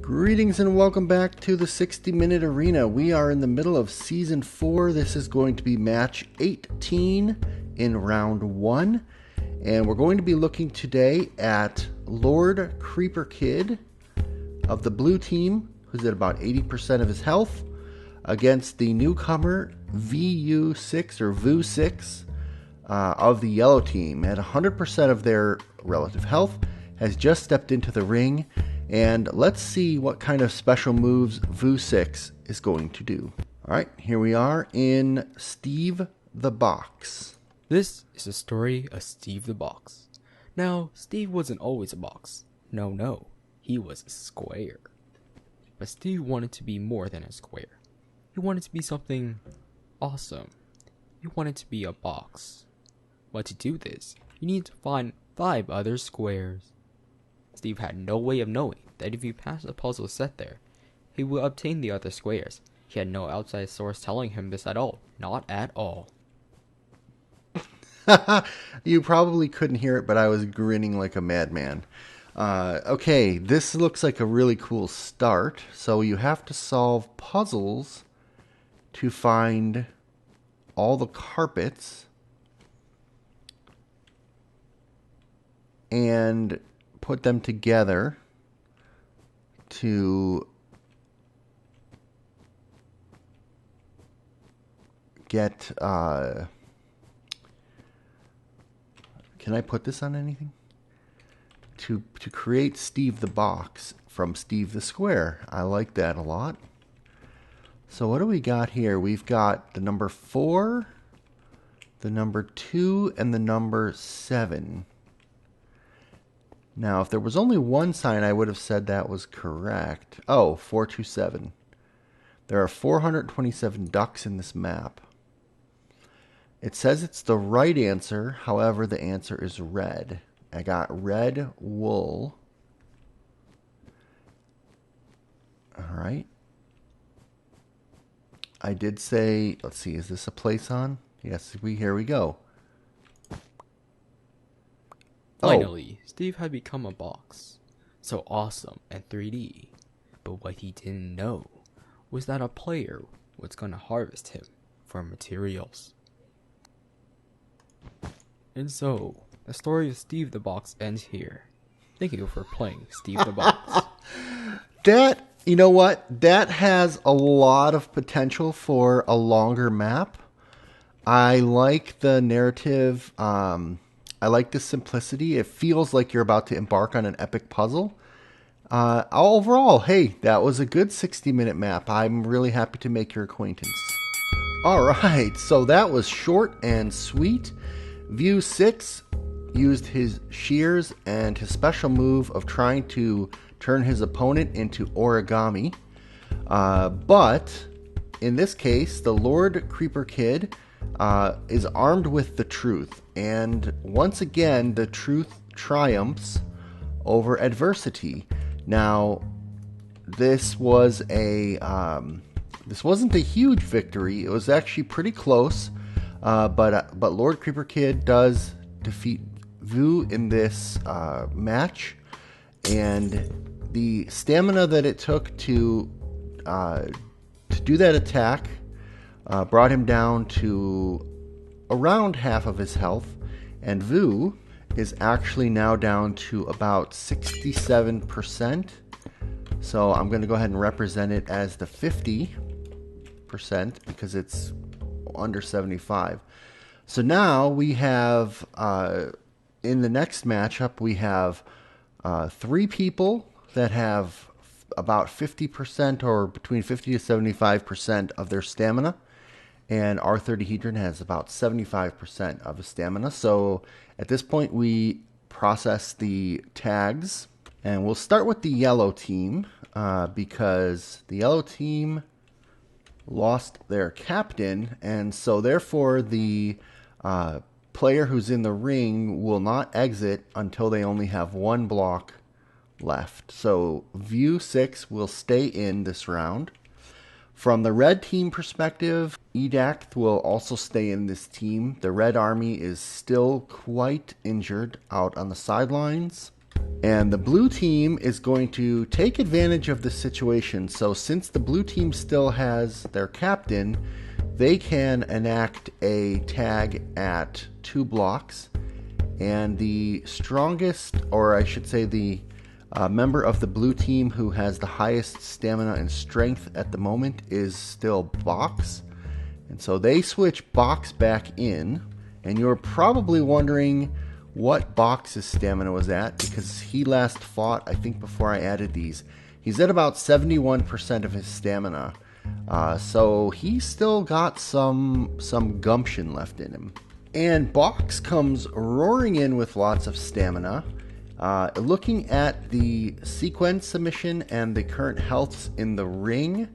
Greetings and welcome back to the 60-Minute Arena. We are in the middle of Season 4. This is going to be match 18 in Round 1. And we're going to be looking today at Lord Creeper Kid of the blue team, who's at about 80% of his health, against the newcomer VU6 or VU6 of the yellow team. At 100% of their relative health, has just stepped into the ring. And let's see what kind of special moves VU6 is going to do. Alright, here we are in Steve the Box. This is the story of Steve the Box. Now, Steve wasn't always a box. No, he was a square. But Steve wanted to be more than a square. He wanted to be something awesome. He wanted to be a box. But to do this, you need to find 5 other squares. Steve had no way of knowing that if he passed the puzzle set there, he would obtain the other squares. He had no outside source telling him this at all. Not at all. You probably couldn't hear it, but I was grinning like a madman. Okay, this looks like a really cool start. So you have to solve puzzles to find all the carpets and put them together to get, can I put this on anything? To create Steve the Box from Steve the Square. I like that a lot. So what do we got here? We've got the number 4, the number 2, and the number 7. Now, if there was only one sign, I would have said that was correct. Oh, 427. There are 427 ducks in this map. It says it's the right answer. However, the answer is red. I got red wool. All right. I did say, let's see, is this a place on? Yes, here we go. Finally, Steve had become a box. So awesome and 3D. But what he didn't know was that a player was going to harvest him for materials. And so, the story of Steve the Box ends here. Thank you for playing Steve the Box. That, you know what? That has a lot of potential for a longer map. I like the narrative. I like the simplicity. It feels like you're about to embark on an epic puzzle. Overall, hey, that was a good 60-minute map. I'm really happy to make your acquaintance. Alright, so that was short and sweet. VU6 used his shears and his special move of trying to turn his opponent into origami. But in this case, the Lord Creeper Kid is armed with the truth. And once again, the truth triumphs over adversity. Now, this was this wasn't a huge victory. It was actually pretty close. But Lord Creeper Kid does defeat Vu in this match, and the stamina that it took to do that attack brought him down to around half of his health, and Vu is actually now down to about 67%. So I'm going to go ahead and represent it as the 50% because it's under 75. So now we have, in the next matchup, we have 3 people that have about 50% or between 50 to 75% of their stamina. And our 30hedron has about 75% of his stamina. So at this point, we process the tags. And we'll start with the yellow team because the yellow team lost their captain. And so therefore, the player who's in the ring will not exit until they only have 1 block left. So VU6 will stay in this round. From the red team perspective, Edact will also stay in this team. The red army is still quite injured out on the sidelines. And the blue team is going to take advantage of the situation. So since the blue team still has their captain, they can enact a tag at 2 blocks. And the strongest, or I should say the member of the blue team who has the highest stamina and strength at the moment is still Box. And so they switch Box back in. And you're probably wondering what Box's stamina was at, because he last fought, I think before I added these, he's at about 71% of his stamina. So he's still got some gumption left in him. And Box comes roaring in with lots of stamina. Looking at the sequence submission and the current healths in the ring,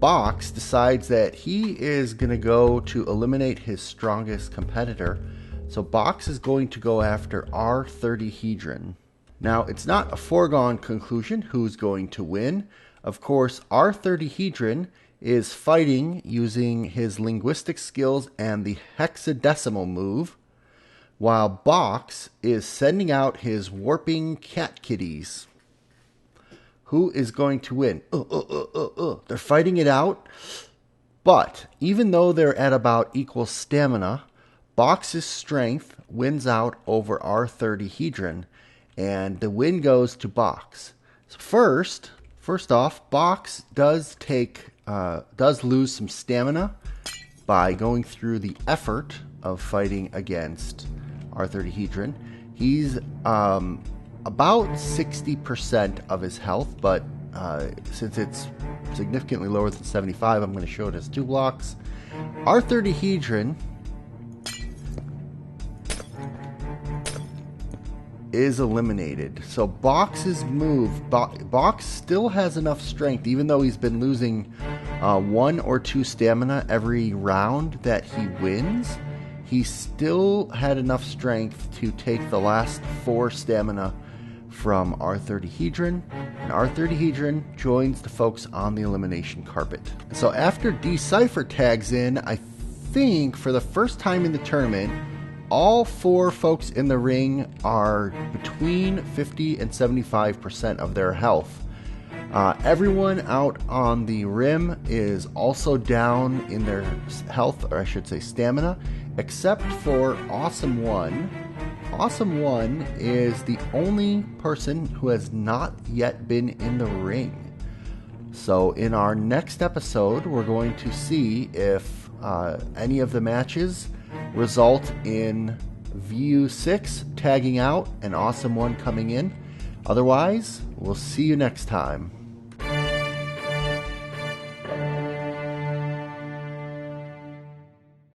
Box decides that he is going to go to eliminate his strongest competitor. So Box is going to go after R30hedron. Now, it's not a foregone conclusion who's going to win. Of course, R30hedron is fighting using his linguistic skills and the hexadecimal move, while Box is sending out his warping cat kitties. Who is going to win? They're fighting it out. But even though they're at about equal stamina, Box's strength wins out over R30hedron, and the win goes to Box. So first off, Box does lose some stamina by going through the effort of fighting against R30hedron. He's about 60% of his health, but since it's significantly lower than 75, I'm going to show it as 2 blocks. R30hedron is eliminated. So Box's move, Box still has enough strength, even though he's been losing 1 or 2 stamina every round that he wins. He still had enough strength to take the last 4 stamina from R30hedron, and R30hedron joins the folks on the elimination carpet. So after Decipher tags in, I think for the first time in the tournament, all 4 folks in the ring are between 50 and 75% of their health. Everyone out on the rim is also down in their health, or I should say stamina, except for Awesome One. Awesome One is the only person who has not yet been in the ring. So in our next episode, we're going to see if any of the matches result in VU6 tagging out and Awesome One coming in. Otherwise, we'll see you next time.